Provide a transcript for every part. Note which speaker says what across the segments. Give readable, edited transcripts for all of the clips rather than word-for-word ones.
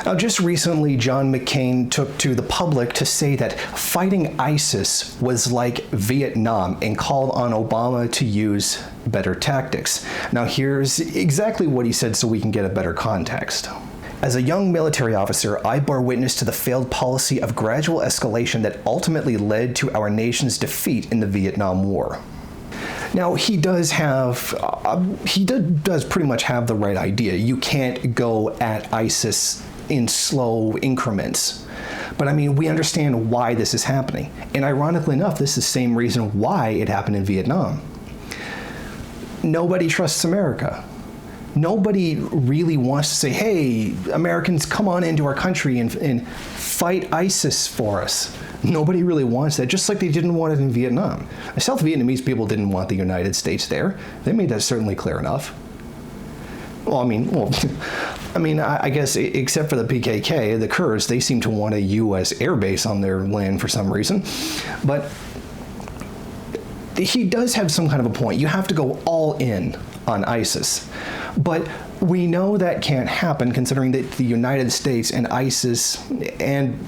Speaker 1: Now, just recently, John McCain took to the public to say that fighting ISIS was like Vietnam and called on Obama to use better tactics. Now, here's exactly what he said so we can get a better context. As a young military officer, I bore witness to the failed policy of gradual escalation that ultimately led to our nation's defeat in the Vietnam War. Now, he does pretty much have the right idea. You can't go at ISIS in slow increments. But I mean, we understand why this is happening. And ironically enough, this is the same reason why it happened in Vietnam. Nobody trusts America. Nobody really wants to say, hey, Americans, come on into our country and fight ISIS for us. Nobody really wants that, just like they didn't want it in Vietnam. The South Vietnamese people didn't want the United States there. They made that certainly clear enough. I guess except for the PKK, the Kurds, they seem to want a U.S. air base on their land for some reason. But he does have some kind of a point. You have to go all in on ISIS. But we know that can't happen considering that the United States and ISIS, and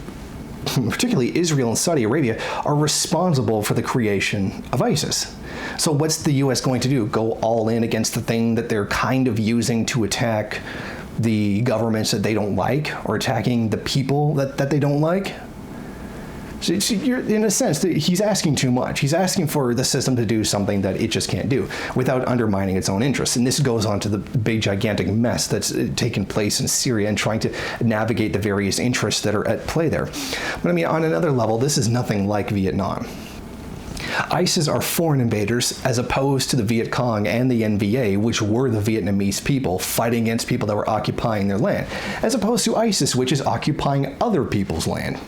Speaker 1: particularly Israel and Saudi Arabia, are responsible for the creation of ISIS. So what's the U.S. going to do? Go all in against the thing that they're kind of using to attack the governments that they don't like, or attacking the people that they don't like? So you're, in a sense, he's asking too much. He's asking for the system to do something that it just can't do without undermining its own interests. And this goes on to the big, gigantic mess that's taken place in Syria and trying to navigate the various interests that are at play there. But I mean, on another level, this is nothing like Vietnam. ISIS are foreign invaders as opposed to the Viet Cong and the NVA, which were the Vietnamese people fighting against people that were occupying their land, as opposed to ISIS, which is occupying other people's land.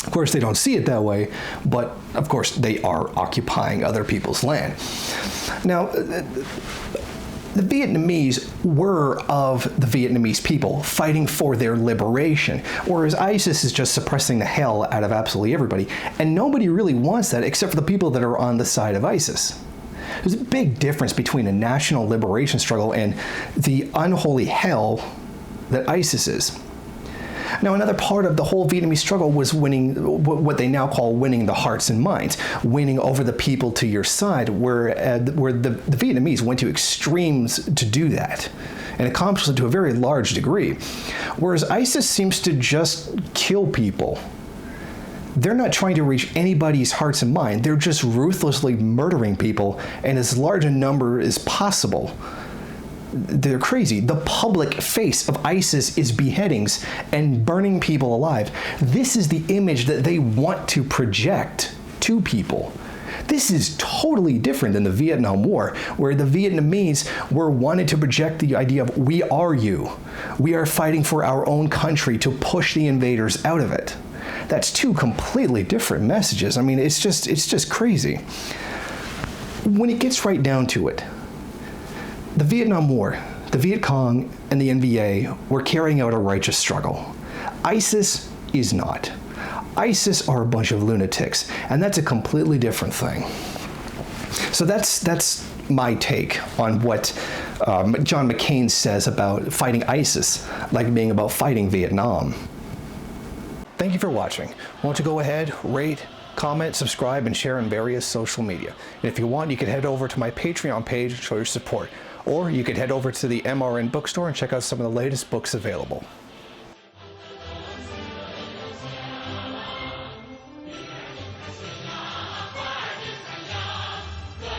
Speaker 1: Of course, they don't see it that way, but of course, they are occupying other people's land. Now, the Vietnamese were of the Vietnamese people fighting for their liberation, whereas ISIS is just suppressing the hell out of absolutely everybody. And nobody really wants that except for the people that are on the side of ISIS. There's a big difference between a national liberation struggle and the unholy hell that ISIS is. Now, another part of the whole Vietnamese struggle was winning what they now call winning the hearts and minds, winning over the people to your side, where the Vietnamese went to extremes to do that and accomplished it to a very large degree. Whereas ISIS seems to just kill people. They're not trying to reach anybody's hearts and mind. They're just ruthlessly murdering people, and as large a number as possible. They're crazy. The public face of ISIS is beheadings and burning people alive. This is the image that they want to project to people. This is totally different than the Vietnam War, where the Vietnamese were wanted to project the idea of we are you. We are fighting for our own country to push the invaders out of it. That's two completely different messages. I mean, it's just crazy. When it gets right down to it, the Vietnam War, the Viet Cong, and the NVA were carrying out a righteous struggle. ISIS is not. ISIS are a bunch of lunatics, and that's a completely different thing. So that's my take on what John McCain says about fighting ISIS, like being about fighting Vietnam. Thank you for watching. Want to go ahead, rate, comment, subscribe, and share on various social media. And if you want, you can head over to my Patreon page and show your support. Or you could head over to the MRN bookstore and check out some of the latest books available.